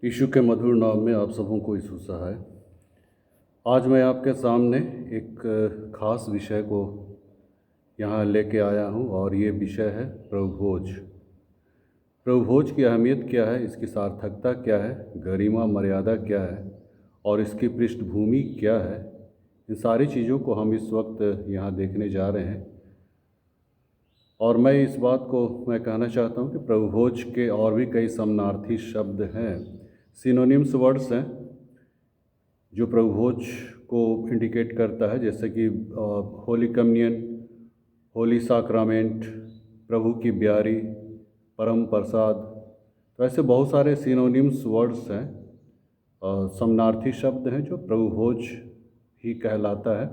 यीशु के मधुर नाम में आप सबों को यीशु सहाय। आज मैं आपके सामने एक ख़ास विषय को यहाँ लेके आया हूँ और ये विषय है प्रभु भोज। प्रभु भोज की अहमियत क्या है, इसकी सार्थकता क्या है, गरिमा मर्यादा क्या है और इसकी पृष्ठभूमि क्या है, इन सारी चीज़ों को हम इस वक्त यहाँ देखने जा रहे हैं। और मैं इस बात को मैं कहना चाहता हूँ कि प्रभु भोज के और भी कई समानार्थी शब्द हैं, सिनोनिम्स वर्ड्स हैं जो प्रभु भोज को इंडिकेट करता है, जैसे कि होली कम्युनियन, होली साक्रामेंट, प्रभु की ब्यारी, परम प्रसाद। तो ऐसे बहुत सारे सिनोनिम्स वर्ड्स हैं, समानार्थी शब्द हैं जो प्रभु भोज ही कहलाता है।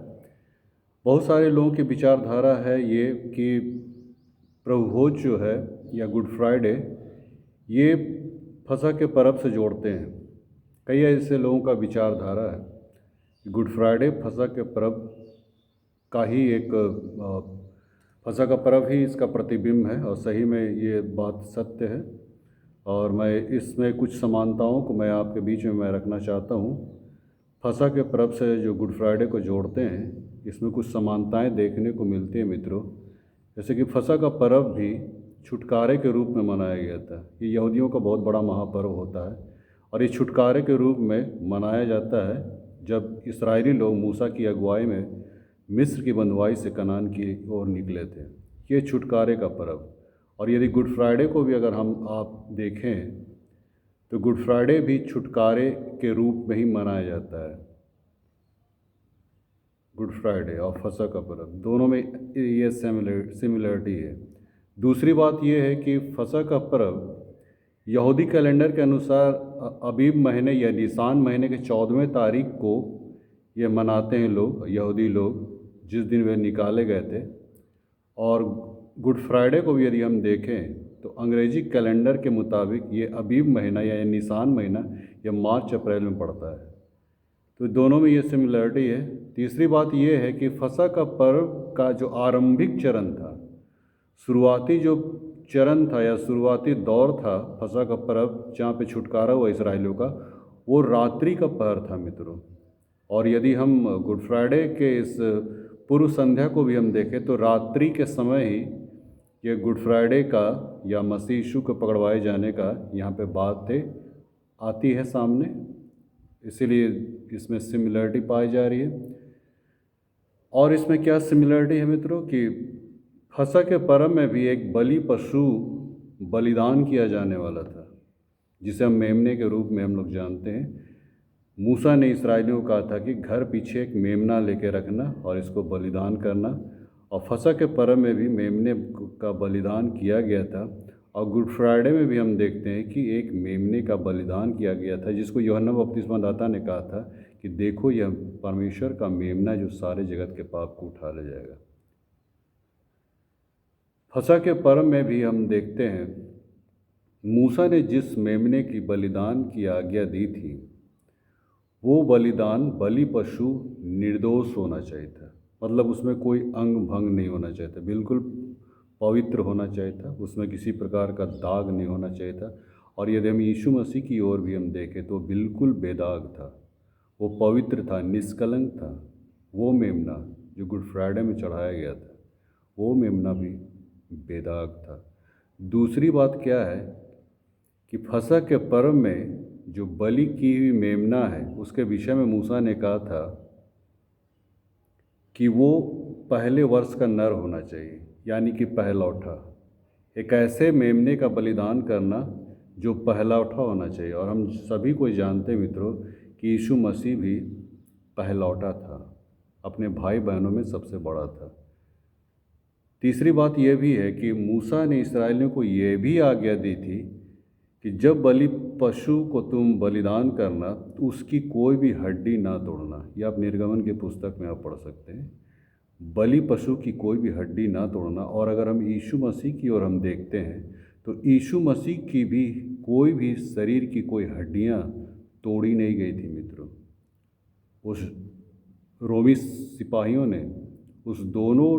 बहुत सारे लोगों की विचारधारा है ये कि प्रभु भोज जो है या गुड फ्राइडे ये फसह के पर्व से जोड़ते हैं। कई ऐसे लोगों का विचारधारा है गुड फ्राइडे फसह के पर्व का ही एक फसह का पर्व ही इसका प्रतिबिंब है, और सही में ये बात सत्य है। और मैं इसमें कुछ समानताओं को मैं आपके बीच में मैं रखना चाहता हूँ। फसह के पर्व से जो गुड फ्राइडे को जोड़ते हैं, इसमें कुछ समानताएं देखने को मिलती हैं मित्रों। जैसे कि फसह का पर्व भी छुटकारे के रूप में मनाया गया था। ये यहूदियों का बहुत बड़ा महापर्व होता है और ये छुटकारे के रूप में मनाया जाता है जब इस्राएली लोग मूसा की अगुवाई में मिस्र की बंधुआई से कनान की ओर निकले थे। ये छुटकारे का पर्व। और यदि गुड फ्राइडे को भी अगर आप देखें तो गुड फ्राइडे भी छुटकारे के रूप में ही मनाया जाता है। गुड फ्राइडे और फसह का पर्व दोनों में ये सिमिलरिटी है। दूसरी बात ये है कि फसह का पर्व यहूदी कैलेंडर के अनुसार अबीब महीने या निसान महीने के 14वें तारीख को ये मनाते हैं लोग, यहूदी लोग, जिस दिन वे निकाले गए थे। और गुड फ्राइडे को भी यदि हम देखें तो अंग्रेजी कैलेंडर के मुताबिक ये अबीब महीना या निसान महीना या मार्च अप्रैल में पड़ता है। तो दोनों में ये सिमिलरिटी है। तीसरी बात ये है कि फसह का पर्व का जो आरंभिक चरण था, शुरुआती जो चरण था या शुरुआती दौर था फसह का पर्व जहाँ पे छुटकारा हुआ इसराइलियों का, वो रात्रि का पहर था मित्रों। और यदि हम गुड फ्राइडे के इस पूर्व संध्या को भी हम देखें तो रात्रि के समय ही ये गुड फ्राइडे का या मसीह यीशु को पकड़वाए जाने का यहाँ पे बात आती है सामने, इसीलिए इसमें सिमिलरिटी पाई जा रही है। और इसमें क्या सिमिलरिटी है मित्रों कि फसह के पर्व में भी एक बलि पशु बलिदान किया जाने वाला था, जिसे हम मेमने के रूप में हम लोग जानते हैं। मूसा ने इस्राएलियों को कहा था कि घर पीछे एक मेमना लेके रखना और इसको बलिदान करना। और फसह के पर्व में भी मेमने का बलिदान किया गया था। और गुड फ्राइडे में भी हम देखते हैं कि एक मेमने का बलिदान किया गया था, जिसको यूहन्ना बपतिस्मादाता ने कहा था कि देखो यह परमेश्वर का मेमना जो सारे जगत के पाप को उठा ले जाएगा। फसह के पर्व में भी हम देखते हैं मूसा ने जिस मेमने की बलिदान की आज्ञा दी थी, वो बलिदान बलि पशु निर्दोष होना चाहिए था। मतलब उसमें कोई अंग भंग नहीं होना चाहिए था, बिल्कुल पवित्र होना चाहिए था, उसमें किसी प्रकार का दाग नहीं होना चाहिए था। और यदि हम यीशु मसीह की ओर भी हम देखें तो बिल्कुल बेदाग था, वो पवित्र था, निष्कलंक था। वो मेमना जो गुड फ्राइडे में चढ़ाया गया था, वो मेमना भी बेदाग था। दूसरी बात क्या है कि फसह के पर्व में जो बलि की हुई मेमना है, उसके विषय में मूसा ने कहा था कि वो पहले वर्ष का नर होना चाहिए, यानी कि पहलौठा। एक ऐसे मेमने का बलिदान करना जो पहलौठा होना चाहिए। और हम सभी को जानते हैं मित्रों कि यीशु मसीह भी पहलौठा था, अपने भाई बहनों में सबसे बड़ा था। तीसरी बात यह भी है कि मूसा ने इस्राएलियों को यह भी आज्ञा दी थी कि जब बलि पशु को तुम बलिदान करना तो उसकी कोई भी हड्डी ना तोड़ना। यह आप निर्गमन की पुस्तक में आप पढ़ सकते हैं, बलि पशु की कोई भी हड्डी ना तोड़ना। और अगर हम यीशु मसीह की ओर हम देखते हैं तो यीशु मसीह की भी कोई भी शरीर की कोई हड्डियां तोड़ी नहीं गई थी मित्रों। उस रोमी सिपाहियों ने उस दोनों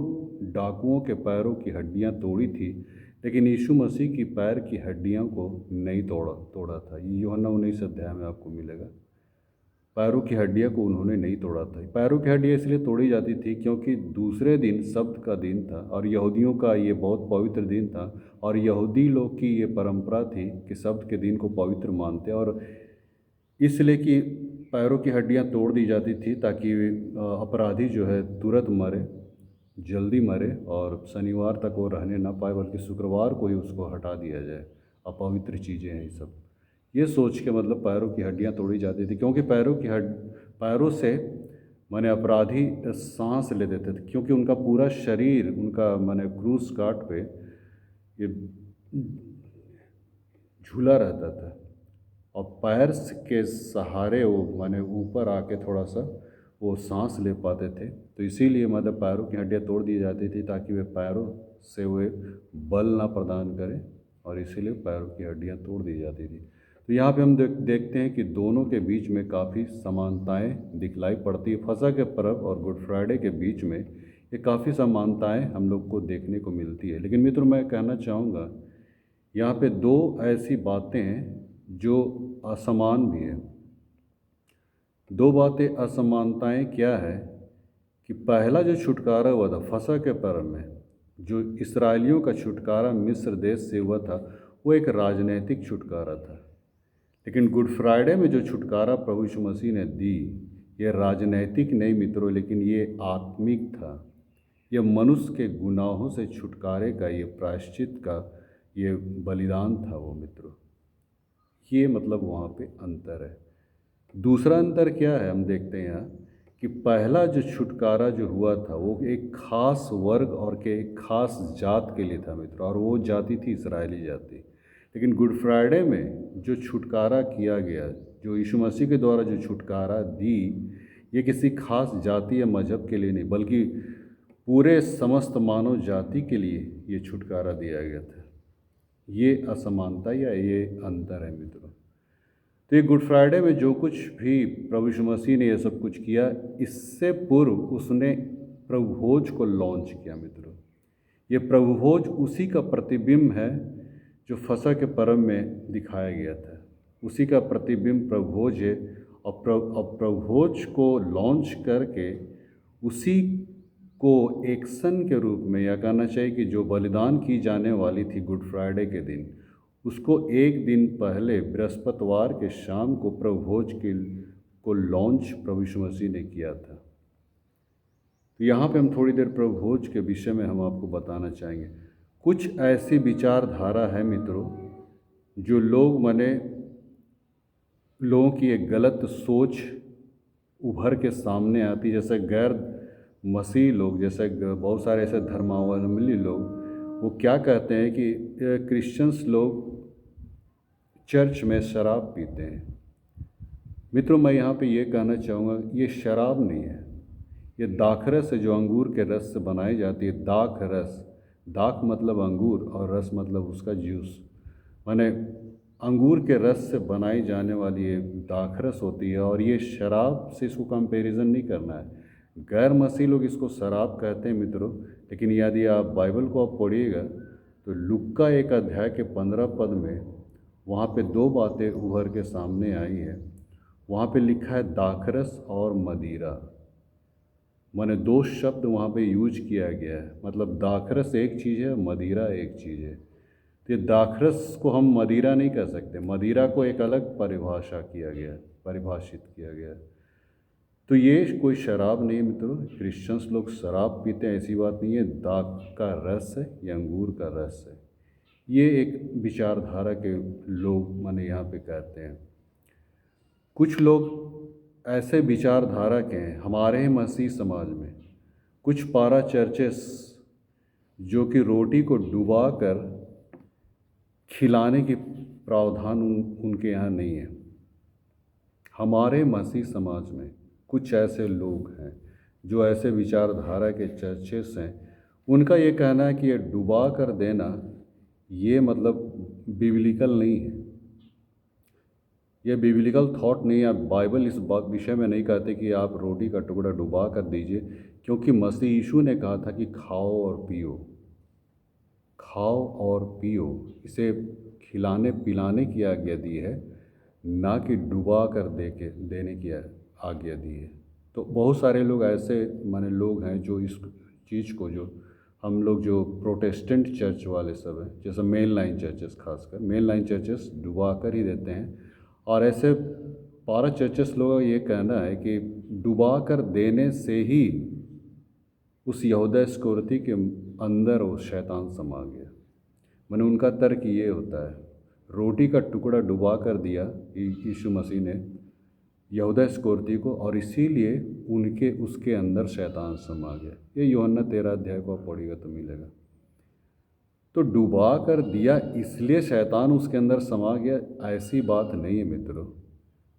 डाकुओं के पैरों की हड्डियां तोड़ी थी, लेकिन यीशु मसीह की पैर की हड्डियों को नहीं तोड़ा था। ये यूहन्ना 19 अध्याय में आपको मिलेगा। पैरों की हड्डियों को उन्होंने नहीं तोड़ा था। पैरों की हड्डियाँ इसलिए तोड़ी जाती थी क्योंकि दूसरे दिन सब्त का दिन था और यहूदियों का ये बहुत पवित्र दिन था, और यहूदी लोग की ये परंपरा थी कि सब्त के दिन को पवित्र मानते, और इसलिए कि पैरों की हड्डियाँ तोड़ दी जाती थी ताकि अपराधी जो है तुरंत मरे, जल्दी मरे, और शनिवार तक वो रहने ना पाए, बल्कि शुक्रवार को ही उसको हटा दिया जाए। अपवित्र चीज़ें हैं ये सब, ये सोच के मतलब पैरों की हड्डियाँ तोड़ी जाती थी, क्योंकि पैरों से माने अपराधी सांस ले देते थे, क्योंकि उनका पूरा शरीर उनका माने क्रूस काट पे ये झूला रहता था, और पैर के सहारे वो माने ऊपर आके थोड़ा सा वो सांस ले पाते थे। तो इसीलिए मतलब पैरों की हड्डियाँ तोड़ दी जाती थी ताकि वे पैरों से वे बल ना प्रदान करें, और इसीलिए पैरों की हड्डियाँ तोड़ दी जाती थी। तो यहाँ पे हम देखते हैं कि दोनों के बीच में काफ़ी समानताएं दिखलाई पड़ती है। फसह के पर्व और गुड फ्राइडे के बीच में ये काफ़ी समानताएं हम लोग को देखने को मिलती है। लेकिन मित्रों, मैं कहना चाहूँगा यहाँ पे दो ऐसी बातें हैं जो असमान भी हैं। दो बातें असमानताएं क्या है कि पहला जो छुटकारा हुआ था फसह के पर्व में, जो इस्राएलियों का छुटकारा मिस्र देश से हुआ था, वो एक राजनैतिक छुटकारा था। लेकिन गुड फ्राइडे में जो छुटकारा प्रभु यीशु मसीह ने दी, ये राजनैतिक नहीं मित्रों, लेकिन ये आत्मिक था। ये मनुष्य के गुनाहों से छुटकारे का, ये प्रायश्चित का ये बलिदान था वो मित्रों। ये मतलब वहाँ पे अंतर है। दूसरा अंतर क्या है हम देखते हैं यहाँ कि पहला जो छुटकारा जो हुआ था वो एक खास वर्ग और के एक खास जात के लिए था मित्रों, और वो जाति थी इस्राएली जाति। लेकिन गुड फ्राइडे में जो छुटकारा किया गया, जो यीशु मसीह के द्वारा जो छुटकारा दी, ये किसी खास जाति या मजहब के लिए नहीं, बल्कि पूरे समस्त मानव जाति के लिए ये छुटकारा दिया गया था। ये असमानता या ये अंतर है मित्रों। तो ये गुड फ्राइडे में जो कुछ भी प्रभु यीशु मसीह ने ये सब कुछ किया, इससे पूर्व उसने प्रभु भोज को लॉन्च किया मित्रों। ये प्रभु भोज उसी का प्रतिबिंब है जो फसह के पर्व में दिखाया गया था। उसी का प्रतिबिंब प्रभु भोज है, और प्रभु भोज को लॉन्च करके उसी को एक्शन के रूप में, या कहना चाहिए कि जो बलिदान की जाने वाली थी गुड फ्राइडे के दिन, उसको एक दिन पहले बृहस्पतिवार के शाम को प्रभु भोज को लॉन्च प्रभु यीशु मसीह ने किया था। तो यहाँ पे हम थोड़ी देर प्रभु भोज के विषय में हम आपको बताना चाहेंगे। कुछ ऐसी विचारधारा है मित्रों जो लोगों की एक गलत सोच उभर के सामने आती, जैसे गैर मसीह लोग, जैसे बहुत सारे ऐसे धर्मावलंबी लोग, वो क्या कहते हैं कि क्रिश्चियंस लोग चर्च में शराब पीते हैं। मित्रों, मैं यहाँ पे ये कहना चाहूँगा, ये शराब नहीं है, ये दाखरस है जो अंगूर के रस से बनाई जाती है। दाख रस, दाख मतलब अंगूर और रस मतलब उसका जूस, माने अंगूर के रस से बनाई जाने वाली ये दाखरस होती है, और ये शराब से इसको कंपैरिजन नहीं करना है। गैर मसीह लोग इसको शराब कहते हैं मित्रों, लेकिन यदि आप बाइबल को आप पढ़िएगा तो लुक्का 1 अध्याय के 15 पद में वहाँ पे दो बातें उभर के सामने आई है। वहाँ पे लिखा है दाखरस और मदिरा, माने दो शब्द वहाँ पे यूज किया गया है। मतलब दाखरस एक चीज़ है, मदिरा एक चीज़ है। तो ये दाखरस को हम मदिरा नहीं कह सकते, मदिरा को एक अलग परिभाषित किया गया है। तो ये कोई शराब नहीं है मित्रों। क्रिश्चियंस लोग शराब पीते हैं ऐसी बात नहीं है, दाख का रस है या अंगूर का रस है। ये एक विचारधारा के लोग माने यहाँ पे कहते हैं। कुछ लोग ऐसे विचारधारा के हैं हमारे ही मसीह समाज में, कुछ पारा चर्चेस जो कि रोटी को डुबा कर खिलाने की प्रावधान उनके यहाँ नहीं है। हमारे मसीह समाज में कुछ ऐसे लोग हैं जो ऐसे विचारधारा के चर्चेस हैं, उनका ये कहना है कि ये डुबा कर देना ये मतलब बिब्लिकल नहीं है, ये बिब्लिकल थॉट नहीं है। बाइबल इस विषय में नहीं कहते कि आप रोटी का टुकड़ा डुबा कर दीजिए, क्योंकि मसीह यीशु ने कहा था कि खाओ और पियो, खाओ और पियो, इसे खिलाने पिलाने की आज्ञा दी है, ना कि डुबा कर देने की आज्ञा दी है। तो बहुत सारे लोग ऐसे माने लोग हैं जो इस चीज़ को, जो हम लोग जो प्रोटेस्टेंट चर्च वाले सब हैं, जैसे मेन लाइन चर्चेस, खासकर मेन लाइन चर्चेस डुबा कर ही देते हैं। और ऐसे पारा चर्चेस लोगों का ये कहना है कि डुबा कर देने से ही उस यहूदा इस्करियोती के अंदर वो शैतान समा गया। माने उनका तर्क ये होता है, रोटी का टुकड़ा डुबा कर दिया यीशु मसीह ने यहूदा इस्करियोती को, और इसीलिए उनके उसके अंदर शैतान समा गया। ये यूहन्ना 13 अध्याय को आप पढ़िएगा तो मिलेगा। तो डुबा कर दिया इसलिए शैतान उसके अंदर समा गया, ऐसी बात नहीं है मित्रों।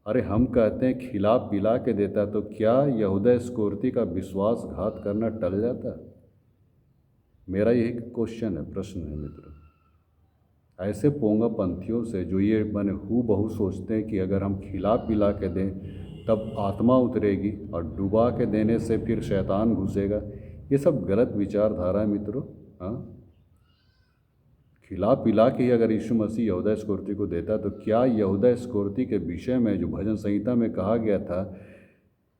अरे हम कहते हैं खिला पिला के देता, तो क्या यहूदा इस्करियोती का विश्वासघात करना टल जाता? मेरा यही क्वेश्चन है, प्रश्न है मित्रों। ऐसे पोंगा पंथियों से जो ये माने हू बहू सोचते हैं कि अगर हम खिला पिला के दें तब आत्मा उतरेगी और डुबा के देने से फिर शैतान घुसेगा, ये सब गलत विचारधारा है मित्रों। हाँ, खिला पिला के ही अगर यीशु मसीह यहूदा इस्करियोती को देता, तो क्या यहूदा इस्करियोती के विषय में जो भजन संहिता में कहा गया था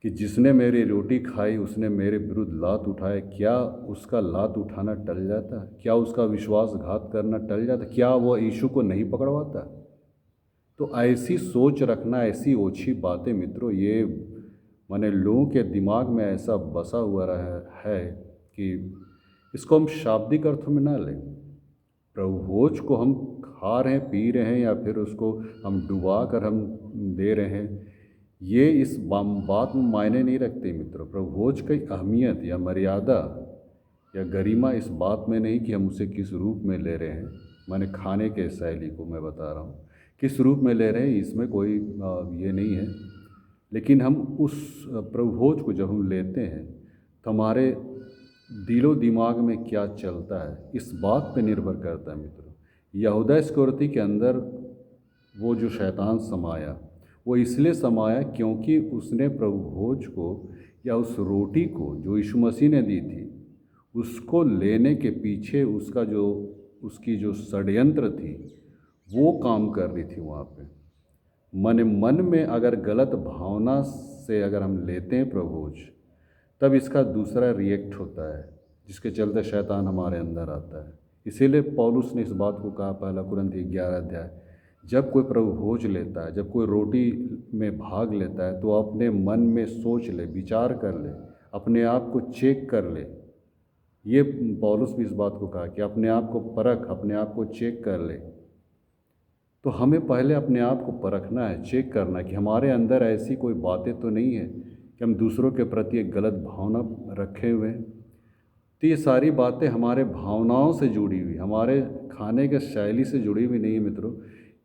कि जिसने मेरी रोटी खाई उसने मेरे विरुद्ध लात उठाए, क्या उसका लात उठाना टल जाता? क्या उसका विश्वासघात करना टल जाता? क्या वो यीशु को नहीं पकड़वाता? तो ऐसी सोच रखना, ऐसी ओछी बातें मित्रों, ये माने लोगों के दिमाग में ऐसा बसा हुआ रहा है कि इसको हम शाब्दिक अर्थों में ना लें। प्रभु भोज को हम खा रहे हैं, पी रहे हैं, या फिर उसको हम डुबा कर हम दे रहे हैं, ये इस बात में मायने नहीं रखते मित्रों। प्रभु भोज की अहमियत या मर्यादा या गरिमा इस बात में नहीं कि हम उसे किस रूप में ले रहे हैं, माने खाने के शैली को मैं बता रहा हूँ, किस रूप में ले रहे हैं इसमें कोई ये नहीं है। लेकिन हम उस प्रभु भोज को जब हम लेते हैं तो हमारे दिलो दिमाग में क्या चलता है, इस बात पे निर्भर करता है मित्रों। यहूदा इस्करियोती के अंदर वो जो शैतान समाया, वो इसलिए समाया क्योंकि उसने प्रभु भोज को या उस रोटी को जो यीशु मसीह ने दी थी, उसको लेने के पीछे उसकी जो षड्यंत्र थी वो काम कर रही थी वहाँ पे। मन में अगर गलत भावना से अगर हम लेते हैं प्रभु भोज, तब इसका दूसरा रिएक्ट होता है, जिसके चलते शैतान हमारे अंदर आता है। इसीलिए पौलुस ने इस बात को कहा, पहला कुरिन्थी 11 अध्याय, जब कोई प्रभु भोज लेता है, जब कोई रोटी में भाग लेता है, तो अपने मन में सोच ले, विचार कर ले, अपने आप को चेक कर ले। ये पौलुस भी इस बात को कहा कि अपने आप को परख, अपने आप को चेक कर ले। तो हमें पहले अपने आप को परखना है, चेक करना है कि हमारे अंदर ऐसी कोई बातें तो नहीं है कि हम दूसरों के प्रति एक गलत भावना रखे हुए हैं। तो ये सारी बातें हमारे भावनाओं से जुड़ी हुई, हमारे खाने के शैली से जुड़ी हुई नहीं है मित्रों।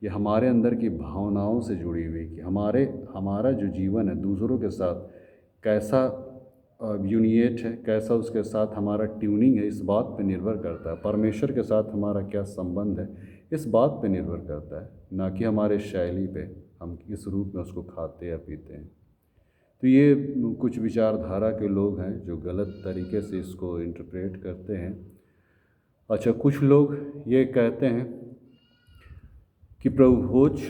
ये हमारे अंदर की भावनाओं से जुड़ी हुई कि हमारा जो जीवन है दूसरों के साथ कैसा यूनिएट है, कैसा उसके साथ हमारा ट्यूनिंग है, इस बात पे निर्भर करता है। परमेश्वर के साथ हमारा क्या संबंध है, इस बात पे निर्भर करता है, ना कि हमारे शैली पे, हम किस रूप में उसको खाते या पीते हैं। तो ये कुछ विचारधारा के लोग हैं जो गलत तरीके से इसको इंटरप्रेट करते हैं। अच्छा, कुछ लोग ये कहते हैं कि प्रभु भोज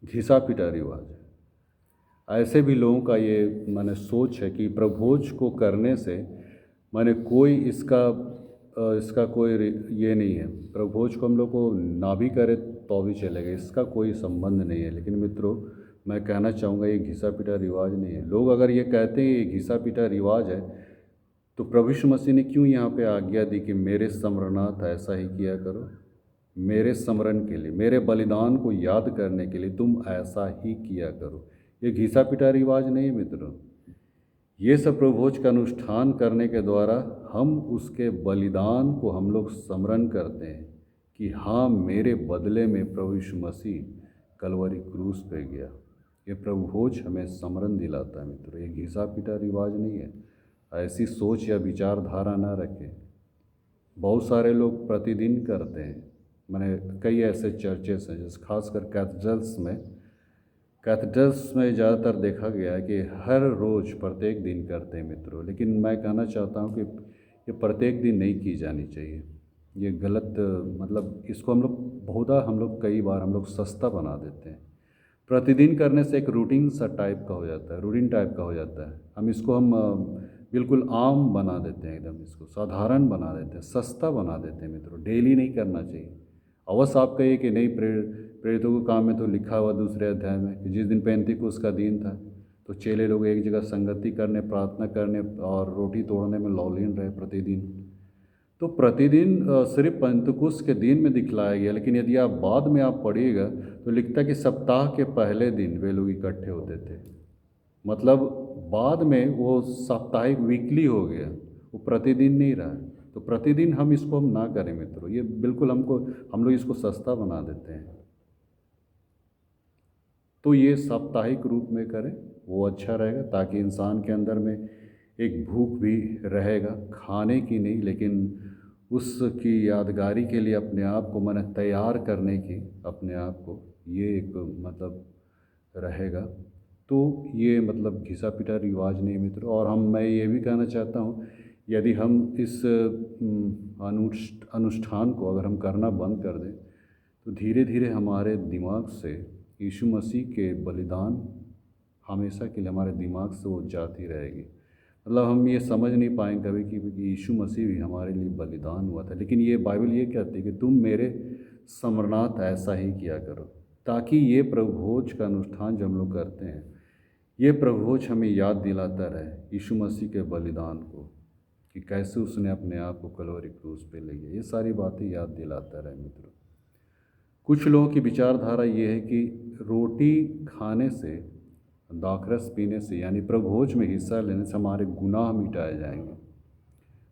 घिसा पिटा रिवाज है। ऐसे भी लोगों का ये माने सोच है कि प्रभु भोज को करने से माने कोई इसका कोई ये नहीं है, प्रभु भोज को हम लोग को ना भी करे तो भी चलेगा, इसका कोई संबंध नहीं है। लेकिन मित्रों, मैं कहना चाहूँगा ये घिसा पिटा रिवाज नहीं है। लोग अगर ये कहते हैं ये घिसा पिटा रिवाज है, तो प्रभु यीशु मसीह ने क्यों यहाँ पे आज्ञा दी कि मेरे स्मरणार्थ ऐसा ही किया करो, मेरे स्मरण के लिए, मेरे बलिदान को याद करने के लिए तुम ऐसा ही किया करो। ये घिसा पिटा रिवाज नहीं है मित्रों। ये सब प्रभु भोज का अनुष्ठान करने के द्वारा हम उसके बलिदान को हम लोग स्मरण करते हैं कि हाँ, मेरे बदले में प्रभु यीशु मसीह कलवरी क्रूस पे गया। ये प्रभु भोज हमें स्मरण दिलाता है मित्रों। ये घिसा पिटा रिवाज नहीं है। ऐसी सोच या विचारधारा ना रखें। बहुत सारे लोग प्रतिदिन करते हैं, मैंने कई ऐसे चर्चेस हैं, जैसे खासकर कैथेड्रल्स में ज़्यादातर देखा गया है कि हर रोज़ प्रत्येक दिन करते हैं मित्रों। लेकिन मैं कहना चाहता हूँ कि ये प्रत्येक दिन नहीं की जानी चाहिए। ये गलत मतलब इसको हम लोग कई बार हम लोग सस्ता बना देते हैं। प्रतिदिन करने से एक रूटीन सा टाइप का हो जाता है, रूटीन टाइप का हो जाता है। हम बिल्कुल आम बना देते हैं, एकदम इसको साधारण बना देते हैं, सस्ता बना देते हैं मित्रों। डेली नहीं करना चाहिए। अवश्य आप कहिए कि नहीं, प्रेरितों के काम में तो लिखा हुआ दूसरे अध्याय में कि जिस दिन पेंतीकोस्त का दिन था तो चेले लोग एक जगह संगति करने, प्रार्थना करने और रोटी तोड़ने में लौलीन रहे प्रतिदिन। तो प्रतिदिन सिर्फ पेंतीकोस्त के दिन में दिखलाया गया, लेकिन यदि आप बाद में आप पढ़िएगा तो लिखता है कि सप्ताह के पहले दिन वे लोग इकट्ठे होते थे। मतलब बाद में वो साप्ताहिक वीकली हो गया, वो प्रतिदिन नहीं रहा। तो प्रतिदिन हम ना करें मित्रों, ये बिल्कुल हम लोग इसको सस्ता बना देते हैं। तो ये साप्ताहिक रूप में करें, वो अच्छा रहेगा, ताकि इंसान के अंदर में एक भूख भी रहेगा, खाने की नहीं लेकिन उसकी यादगारी के लिए अपने आप को माने तैयार करने की, अपने आप को, ये एक मतलब रहेगा। तो ये मतलब घिसा पिटा रिवाज नहीं मित्रों। और मैं ये भी कहना चाहता हूँ, यदि हम इस अनुष्ठान को अगर हम करना बंद कर दें तो धीरे धीरे हमारे दिमाग से यीशु मसीह के बलिदान हमेशा के लिए हमारे दिमाग से वो जाती रहेगी। मतलब हम ये समझ नहीं पाएंगे कभी कि यीशु मसीह भी हमारे लिए बलिदान हुआ था। लेकिन ये बाइबल ये कहती है कि तुम मेरे स्मरणार्थ ऐसा ही किया करो, ताकि ये प्रभुभोज का अनुष्ठान जो हम लोग करते हैं, ये प्रभुभोज हमें याद दिलाता रहे यीशु मसीह के बलिदान को, कि कैसे उसने अपने आप को कलवरी क्रूस पे ले गया। ये सारी बातें याद दिलाता रहे मित्रों। कुछ लोगों की विचारधारा ये है कि रोटी खाने से, दाखरस पीने से, यानी प्रभुभोज में हिस्सा लेने से हमारे गुनाह मिटाए जाएंगे।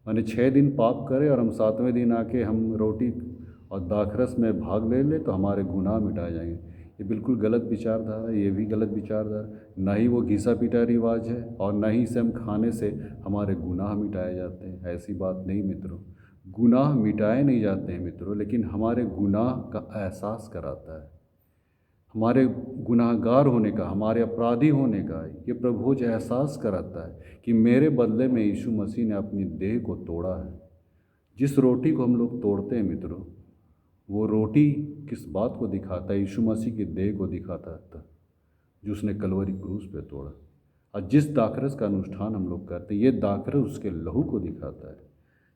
माने 6 दिन पाप करें और हम 7वें दिन आके हम रोटी और दाखरस में भाग ले लें तो हमारे गुनाह मिटाए जाएंगे। ये बिल्कुल गलत विचारधारा, ये भी गलत विचारधारा। ना ही वो घिसा पिटा रिवाज है और ना ही इसे हम खाने से हमारे गुनाह मिटाए जाते हैं। ऐसी बात नहीं मित्रों। गुनाह मिटाए नहीं जाते हैं मित्रों, लेकिन हमारे गुनाह का एहसास कराता है, हमारे गुनाहगार होने का, हमारे अपराधी होने का ये प्रभुज एहसास कराता है कि मेरे बदले में यीशु मसीह ने अपनी देह को तोड़ा है। जिस रोटी को हम लोग तोड़ते हैं मित्रों, वो रोटी किस बात को दिखाता है? यीशु मसीह की देह को दिखाता था, जो उसने कलवरी क्रूस पे तोड़ा। और जिस दाखरस का अनुष्ठान हम लोग करते हैं, ये दाखरस उसके लहू को दिखाता है,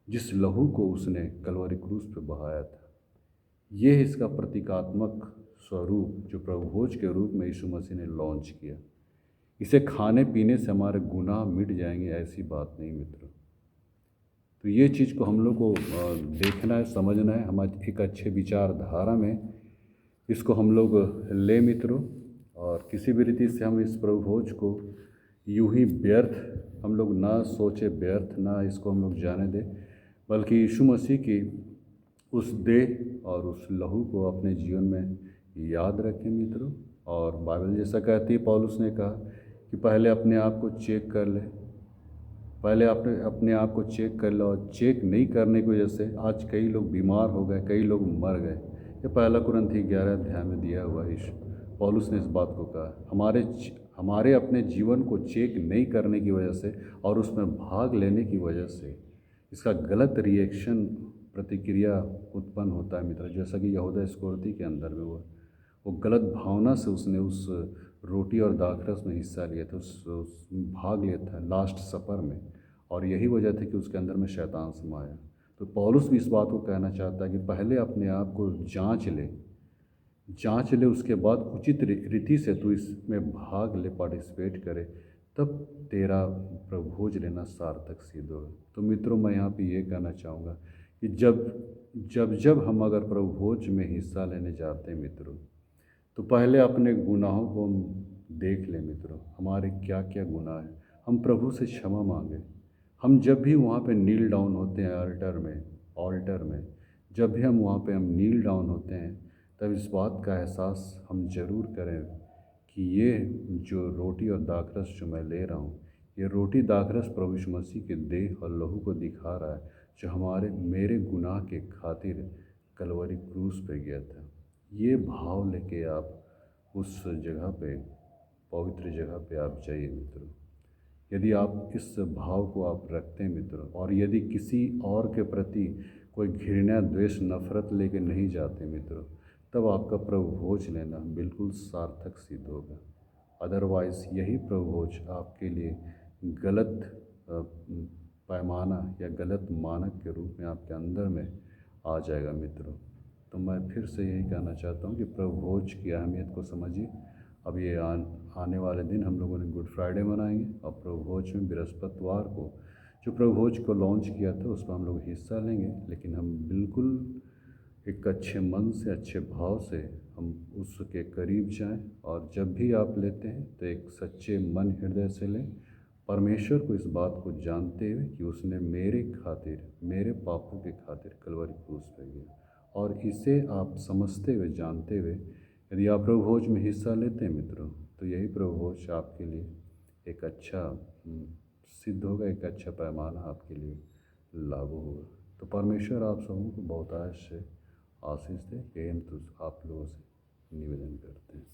जिस लहू को उसने कलवरी क्रूस पे बहाया था। ये है इसका प्रतीकात्मक स्वरूप जो प्रभुभोज के रूप में यीशु मसीह ने लॉन्च किया। इसे खाने पीने से हमारे गुनाह मिट जाएंगे, ऐसी बात नहीं मित्रों। तो ये चीज़ को हम लोग को देखना है, समझना है। हम एक अच्छे विचारधारा में इसको हम लोग ले मित्रों, और किसी भी रीति से हम इस प्रभुभोज को यूं ही व्यर्थ हम लोग ना सोचे, व्यर्थ ना इसको हम लोग जाने दें, बल्कि यीशु मसीह की उस देह और उस लहू को अपने जीवन में याद रखें मित्रों। और बाइबल जैसा कहती है, पौलुस ने कहा कि पहले अपने आप को चेक कर ले, पहले अपने आप को चेक कर लो। और चेक नहीं करने की वजह से आज कई लोग बीमार हो गए, कई लोग मर गए। ये पहला कुरिन्थी 11 अध्याय में दिया हुआ है। पौलुस ने इस बात को कहा, हमारे अपने जीवन को चेक नहीं करने की वजह से और उसमें भाग लेने की वजह से इसका गलत रिएक्शन, प्रतिक्रिया उत्पन्न होता है मित्र। जैसा कि यहूदा इस्करियोती के अंदर में हुआ, वो गलत भावना से उसने उस रोटी और दाखरस में हिस्सा लिया था, उस भाग लिया था लास्ट सफ़र में, और यही वजह थी कि उसके अंदर में शैतान समाया। तो पौलुस भी इस बात को कहना चाहता है कि पहले अपने आप को जांच ले, उसके बाद उचित रीति से तू इसमें भाग ले, पार्टिसिपेट करे, तब तेरा प्रभुभोज लेना सार्थक सिद्ध होगा। तो मित्रों, मैं यहाँ पे ये कहना चाहूँगा कि जब हम अगर प्रभुभोज में हिस्सा लेने जाते हैं मित्रों, तो पहले अपने गुनाहों को हम देख लें मित्रों, हमारे क्या क्या गुनाह हैं। हम प्रभु से क्षमा मांगे। हम जब भी वहाँ पे नील डाउन होते हैं ऑल्टर में जब भी हम वहाँ पे नील डाउन होते हैं, तब इस बात का एहसास हम जरूर करें कि ये जो रोटी और दाखरस जो मैं ले रहा हूँ, ये रोटी दाखरस प्रभु यीशु मसीह के देह और लहू को दिखा रहा है, जो मेरे गुनाह के खातिर कलवरी क्रूस पे गया था। ये भाव लेके आप उस जगह पे, पवित्र जगह पे आप जाइए मित्रों। यदि आप इस भाव को आप रखते हैं मित्रों, और यदि किसी और के प्रति कोई घृणा, द्वेष, नफरत लेके नहीं जाते मित्रों, तब आपका प्रभु भोज लेना बिल्कुल सार्थक सिद्ध होगा। अदरवाइज़ यही प्रभु भोज आपके लिए गलत पैमाना या गलत मानक के रूप में आपके अंदर में आ जाएगा मित्रों। तो मैं फिर से यही कहना चाहता हूँ कि प्रभु भोज की अहमियत को समझिए। अब ये आने वाले दिन हम लोगों ने गुड फ्राइडे मनाएंगे, और प्रभु भोज में बृहस्पतिवार को जो प्रभु भोज को लॉन्च किया था उसमें हम लोग हिस्सा लेंगे। लेकिन हम बिल्कुल एक अच्छे मन से, अच्छे भाव से हम उसके करीब जाएं, और जब भी आप लेते हैं तो एक सच्चे मन हृदय से लें, परमेश्वर को इस बात को जानते हुए कि उसने मेरे खातिर, मेरे पापों के खातिर कलवरी क्रूस पे गया। और इसे आप समझते हुए, जानते हुए यदि आप प्रभु भोज में हिस्सा लेते हैं मित्रों, तो यही प्रभु भोज आपके लिए एक अच्छा सिद्ध होगा, एक अच्छा पैमाना आपके लिए लागू होगा। तो परमेश्वर आप सबों को बहुत से आशीष दे, यही हम तो आप लोगों से निवेदन करते हैं।